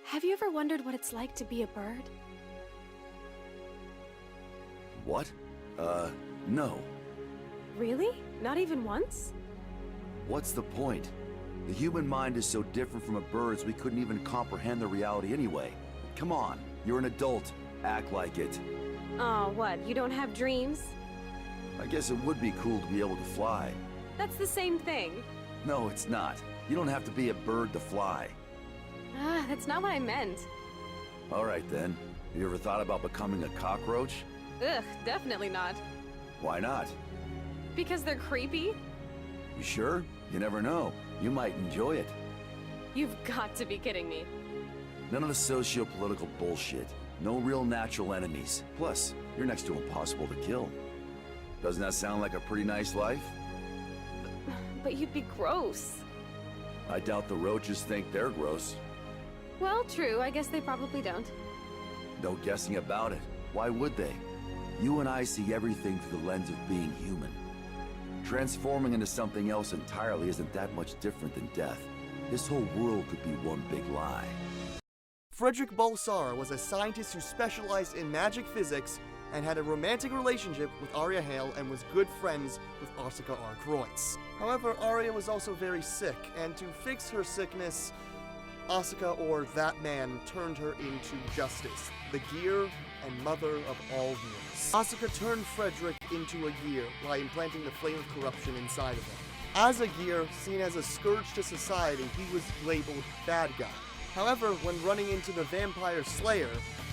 Have you ever wondered what it's like to be a bird? What? No. Really? Not even once? What's the point? The human mind is so different from a bird's we couldn't even comprehend the reality anyway. Come on, you're an adult. Act like it. Oh, what? You don't have dreams? I guess it would be cool to be able to fly. That's the same thing. No, it's not. You don't have to be a bird to fly. Ah, that's not what I meant. All right then. Have you ever thought about becoming a cockroach? Ugh, definitely not. Why not? Because they're creepy? You sure? You never know. You might enjoy it. You've got to be kidding me. None of the socio-political bullshit. No real natural enemies. Plus, you're next to impossible to kill. Doesn't that sound like a pretty nice life? But you'd be gross. I doubt the roaches think they're gross. Well, true. I guess they probably don't. No guessing about it. Why would they? You and I see everything through the lens of being human. Transforming into something else entirely isn't that much different than death. This whole world could be one big lie. Frederick Balsar was a scientist who specialized in magic physics and had a romantic relationship with Aria Hale and was good friends with Asuka R. Kreutz. However, Aria was also very sick, and to fix her sickness, Asuka, or that man, turned her into Justice, the gear and mother of all gears. Asuka turned Frederick into a gear by implanting the flame of corruption inside of him. As a gear, seen as a scourge to society, he was labeled Badguy. However, when running into the vampire Slayer,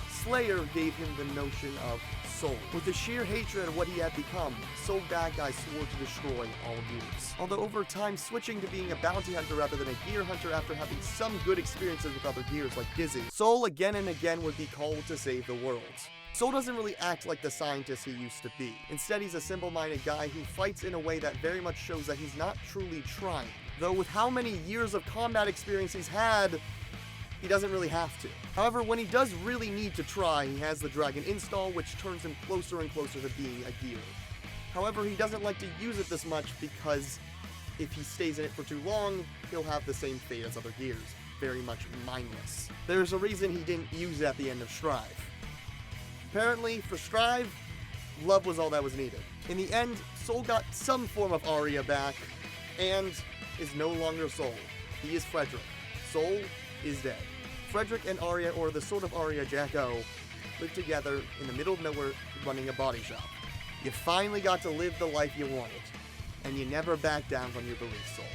Slayer gave him the notion of soul. With the sheer hatred of what he had become, Soul Badguy swore to destroy all gears. Although over time switching to being a bounty hunter rather than a gear hunter after having some good experiences with other gears like Dizzy, Soul again and again would be called to save the world. Soul doesn't really act like the scientist he used to be. Instead, he's a simple-minded guy who fights in a way that very much shows that he's not truly trying. Though with how many years of combat experience he's had, he doesn't really have to. However, when he does really need to try, he has the Dragon install, which turns him closer and closer to being a gear. However, he doesn't like to use it this much because if he stays in it for too long, he'll have the same fate as other gears. Very much mindless. There's a reason he didn't use it at the end of Strive. Apparently, for Strive, love was all that was needed. In the end, Soul got some form of Aria back, and is no longer Soul. He is Frederick. Soul is dead. Frederick and Aria, or the Sword of Aria Jack-O, live together in the middle of nowhere running a body shop. You finally got to live the life you wanted, and you never back down from your beliefs, Soul.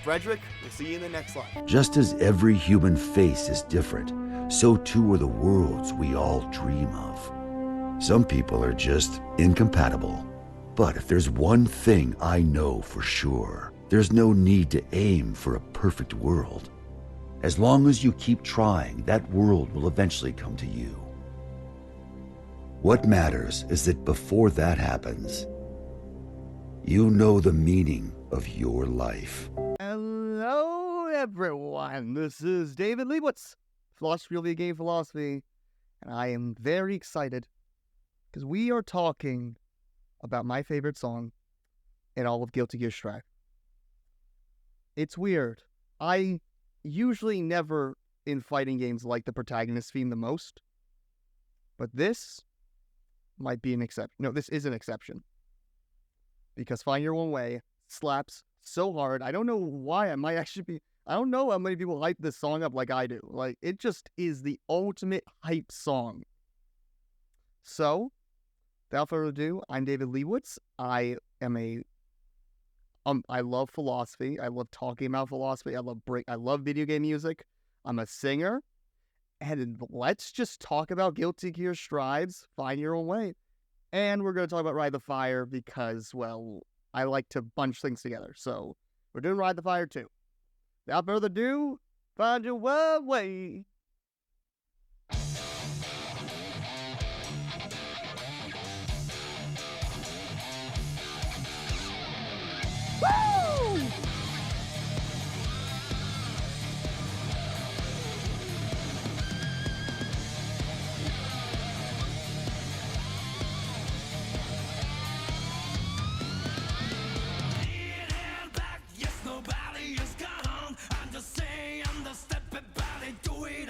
Frederick, we'll see you in the next life. Just as every human face is different, so too are the worlds we all dream of. Some people are just incompatible. But if there's one thing I know for sure, there's no need to aim for a perfect world. As long as you keep trying, that world will eventually come to you. What matters is that before that happens, you know the meaning of your life. Hello, everyone. This is David Leibowitz, Philosophy of the Game Philosophy, and I am very excited because we are talking about my favorite song in all of Guilty Gear Xrd. It's weird. I usually never in fighting games like the protagonist theme the most, but this might be an exception. No, this is an exception. Because Find Your Own Way slaps so hard. I don't know why. I don't know how many people hype this song up like I do. Like, it just is the ultimate hype song. So, without further ado, I'm David Leibowitz. I love philosophy. I love talking about philosophy. I love video game music. I'm a singer. And let's just talk about Guilty Gear Xrd's Find Your Own Way. And we're going to talk about Ride the Fire because, well, I like to bunch things together. So, we're doing Ride the Fire too. Without further ado, Find Your Own Way. Woo! Nobody is gone. I'm just saying the step body do it.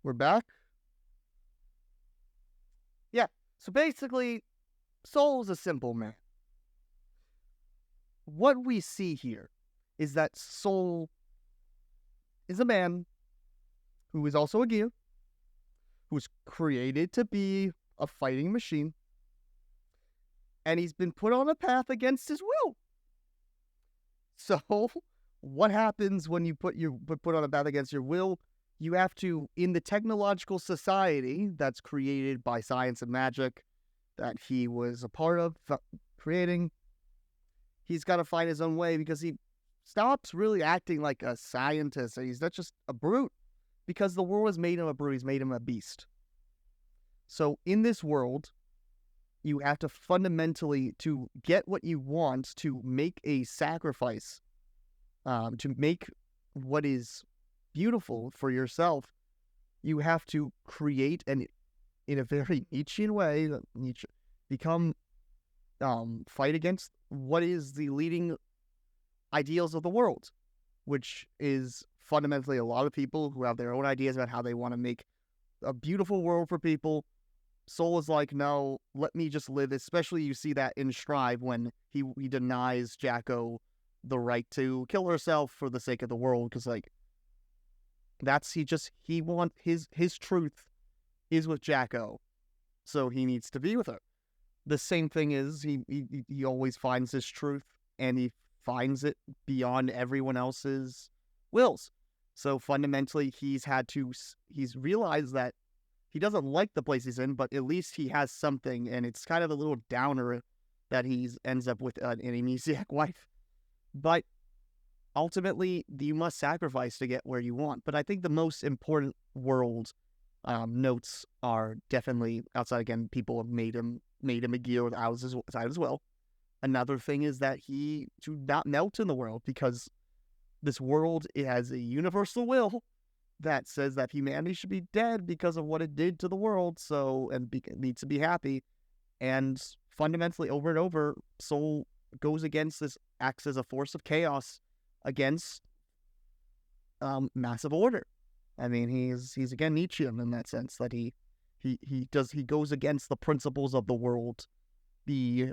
We're back. Yeah, so basically, Soul is a simple man. What we see here is that Soul is a man who is also a gear, who's created to be a fighting machine, and he's been put on a path against his will. So, what happens when you put on a path against your will? You have to, in the technological society that's created by science and magic, that he was a part of creating, he's got to find his own way because he stops really acting like a scientist. He's not just a brute, because the world has made him a brute. He's made him a beast. So in this world, you have to fundamentally, to get what you want, to make a sacrifice, to make what is beautiful for yourself, you have to create, and in a very Nietzschean way, fight against what is the leading ideals of the world, which is fundamentally a lot of people who have their own ideas about how they want to make a beautiful world for people. Soul is like, no, let me just live. Especially you see that in Strive when he denies Jacko the right to kill herself for the sake of the world, because like he wants his truth is with Jacko, so he needs to be with her. The same thing is he always finds his truth, and he finds it beyond everyone else's wills. So fundamentally, he's realized that he doesn't like the place he's in, but at least he has something, and it's kind of a little downer that he ends up with an amnesiac wife. But ultimately, you must sacrifice to get where you want. But I think the most important world notes are definitely outside. Again, people have made him a gear outside as well. Another thing is that he should not melt in the world, because this world, it has a universal will that says that humanity should be dead because of what it did to the world. So, needs to be happy. And fundamentally, over and over, Soul goes against this, acts as a force of chaos against massive order. I mean, he's again Nietzschean in that sense, that he goes against the principles of the world, the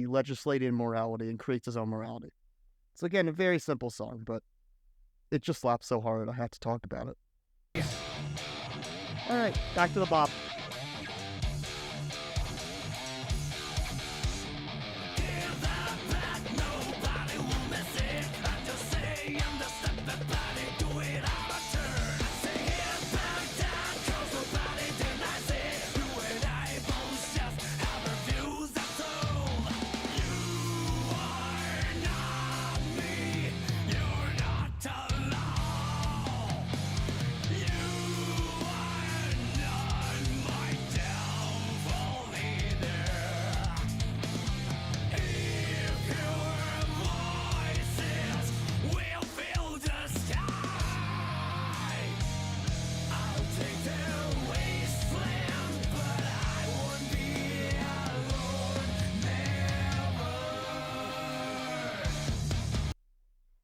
legislated morality, and creates his own morality. It's again a very simple song, but it just slaps so hard I had to talk about it. All right, back to the bop.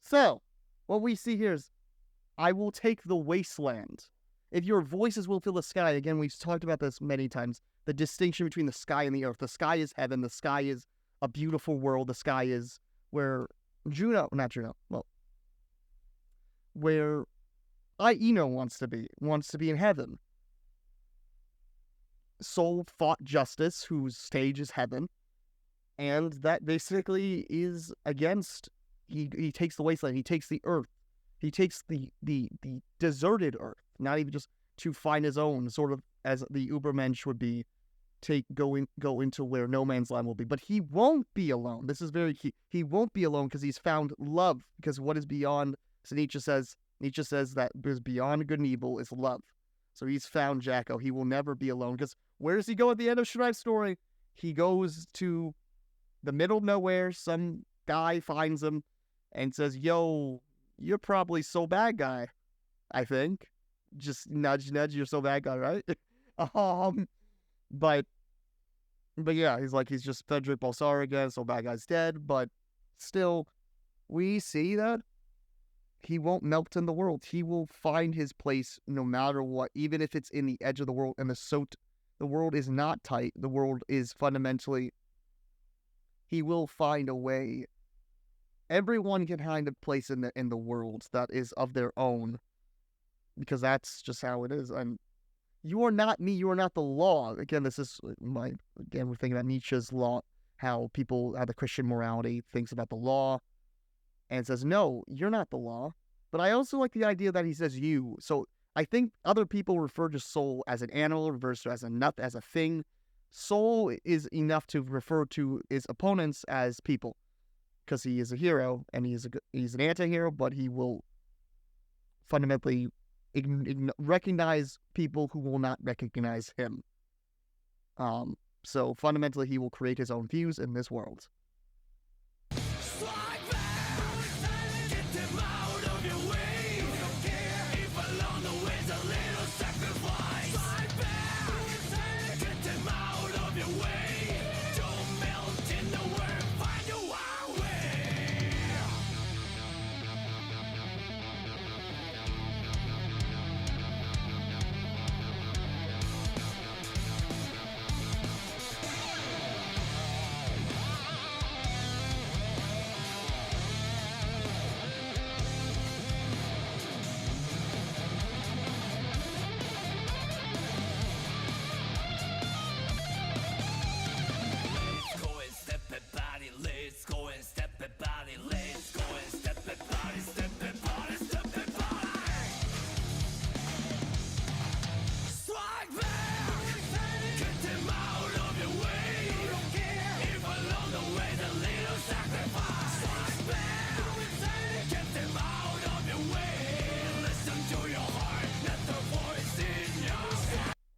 So, what we see here is, I will take the wasteland. If your voices will fill the sky, again, we've talked about this many times, the distinction between the sky and the earth. The sky is heaven, the sky is a beautiful world, the sky is where where Ino wants to be in heaven. Soul fought Justice, whose stage is heaven, and that basically is against. He takes the wasteland. He takes the earth. He takes the deserted earth. Not even just to find his own, sort of as the Ubermensch would be. Go into where no man's land will be. But he won't be alone. This is very key. He won't be alone because he's found love. Because what is beyond? So Nietzsche says that because beyond good and evil is love. So he's found Jacko. He will never be alone. Because where does he go at the end of Strive's story? He goes to the middle of nowhere. Some guy finds him and says, "Yo, you're probably so bad guy, I think." Just nudge, you're so bad guy, right? But yeah, he's just Frederick Balsar again, so bad guy's dead, but still, we see that he won't melt in the world. He will find his place no matter what, even if it's in the edge of the world. And the world is not tight. The world is fundamentally. He will find a way. Everyone can find a place in the world that is of their own, because that's just how it is. And you are not me. You are not the law. Again, we're thinking about Nietzsche's law, how the Christian morality thinks about the law, and says, no, you're not the law. But I also like the idea that he says you. So I think other people refer to soul as an animal, refer to as a nut, as a thing. Soul is enough to refer to his opponents as people, because he is a hero and he's an anti-hero, but he will fundamentally recognize people who will not recognize him. So fundamentally, he will create his own views in this world.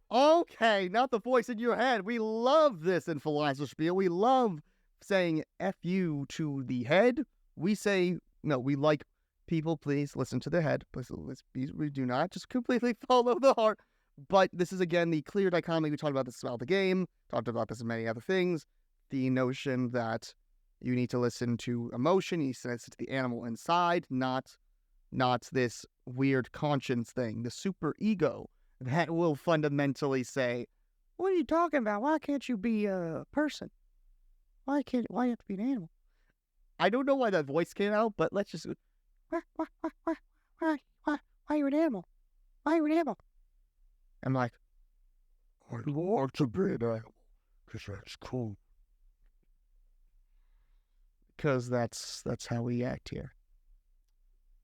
Okay, not the voice in your head. We love this in Philosophy. We love saying F you to the head. We say, no, we like people, please listen to the head. Please, we do not just completely follow the heart. But this is, again, the clear dichotomy. We talked about this about the game, talked about this in many other things. The notion that you need to listen to emotion, you need to listen to the animal inside, not this weird conscience thing, the super ego that will fundamentally say, what are you talking about? Why can't you be a person? Why you have to be an animal? I don't know why that voice came out, but let's just, why are you an animal? Why are you an animal? I'm like, I want to be an animal, because that's cool. Because that's how we act here.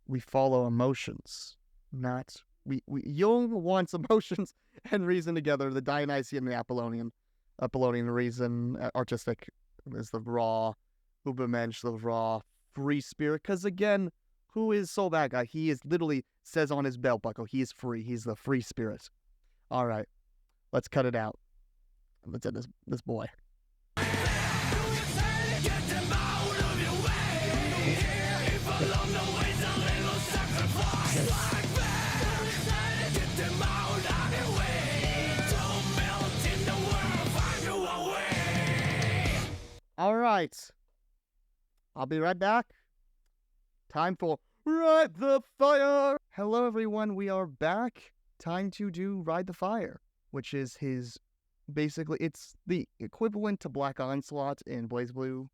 We follow emotions, not... Jung wants emotions and reason together. The Dionysian and the Apollonian. Apollonian reason, artistic, is the raw, Ubermensch, the raw, free spirit. Because again, who is Soul Badguy? He is literally, says on his belt buckle, he is free. He's the free spirit. All right, let's cut it out. Let's end this boy. All right. I'll be right back. Time for Ride the Fire. Hello, everyone. We are back. Time to do Ride the Fire, which is his, basically, it's the equivalent to Black Onslaught in BlazBlue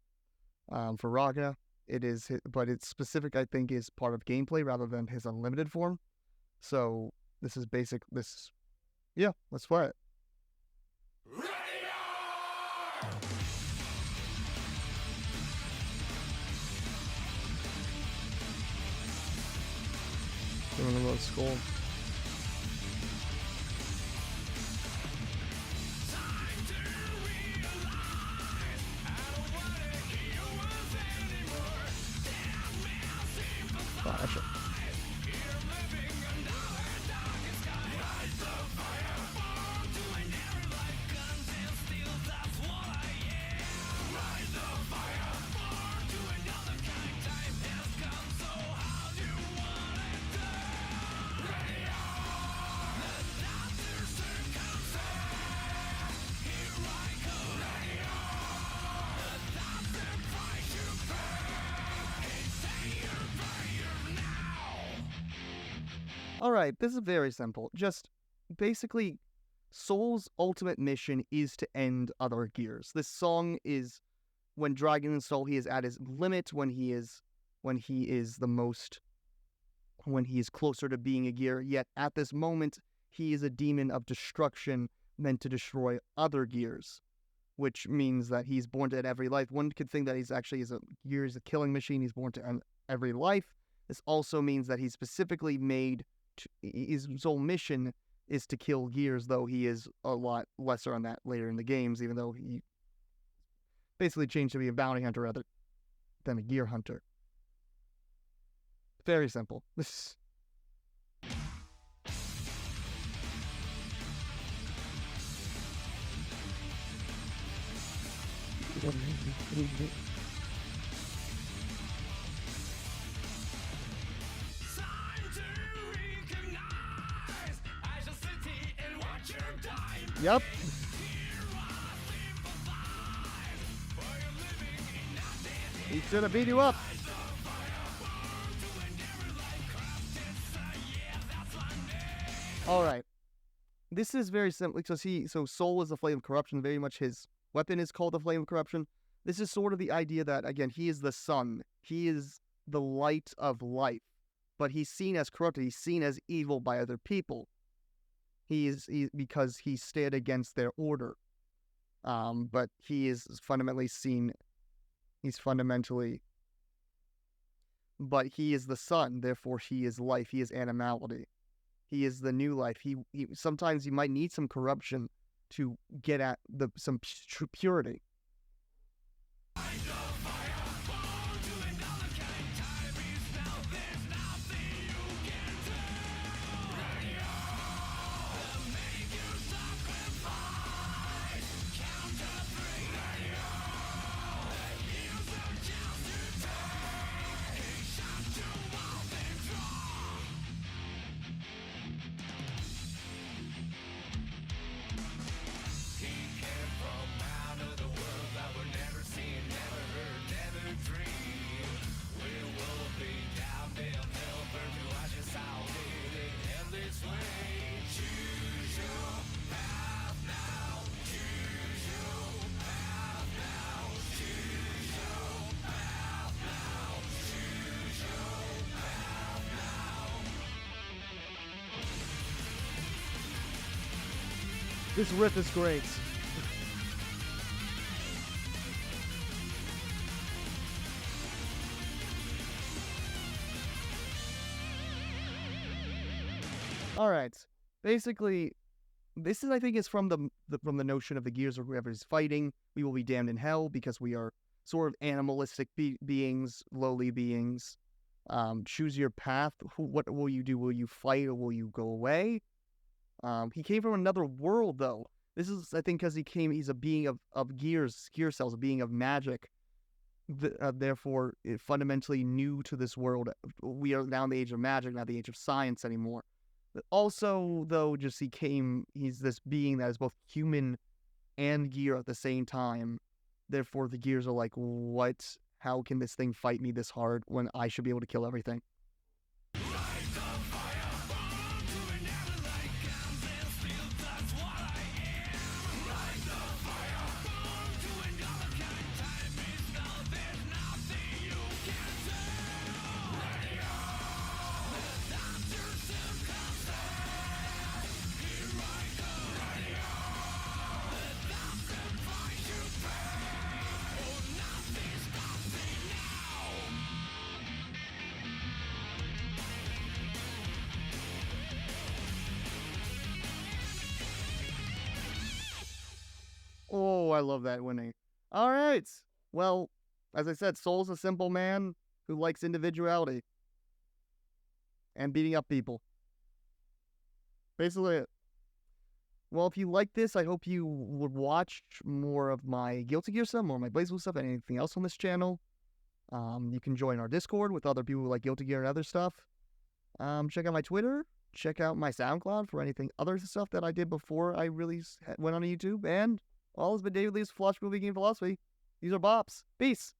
for Raga. It is, but it's specific, I think, is part of gameplay rather than his unlimited form. So this is basic. Yeah, let's play it. Doing a little skull. Gotcha. Alright, this is very simple. Just basically, Soul's ultimate mission is to end other gears. This song is when Dragon and Soul, he is at his limit, when he is closer to being a gear, yet at this moment, he is a demon of destruction meant to destroy other gears, which means that he's born to end every life. One could think that he's a killing machine, he's born to end every life. This also means that he's specifically made, his sole mission is to kill gears, though he is a lot lesser on that later in the games, even though he basically changed to be a bounty hunter rather than a gear hunter. Very simple. Yep. He should have beat you up. Alright. This is very simple. So Soul is the flame of corruption. Very much his weapon is called the flame of corruption. This is sort of the idea that, again, he is the sun. He is the light of life. But he's seen as corrupted. He's seen as evil by other people. Because he stood against their order. But he is fundamentally seen. But he is the sun, therefore he is life. He is animality. He is the new life. He sometimes you might need some corruption to get at some purity. This riff is great. All right. Basically, this is, I think, is from the notion of the gears of whoever is fighting. We will be damned in hell because we are sort of animalistic beings, lowly beings. Choose your path. What will you do? Will you fight or will you go away? He came from another world, though. This is, I think, because he's a being of gear cells, a being of magic. Therefore, fundamentally new to this world. We are now in the age of magic, not the age of science anymore. But also, though, he's this being that is both human and gear at the same time. Therefore, the gears are like, what? How can this thing fight me this hard when I should be able to kill everything? Oh, I love that winning. All right. Well, as I said, Soul's a simple man who likes individuality and beating up people. Basically it. Well, if you like this, I hope you would watch more of my Guilty Gear stuff, more of my BlazBlue stuff, and anything else on this channel. You can join our Discord with other people who like Guilty Gear and other stuff. Check out my Twitter. Check out my SoundCloud for anything other stuff that I did before I really went on YouTube. And all has been David Lee's Flashback Movie Game Philosophy. These are bops. Peace.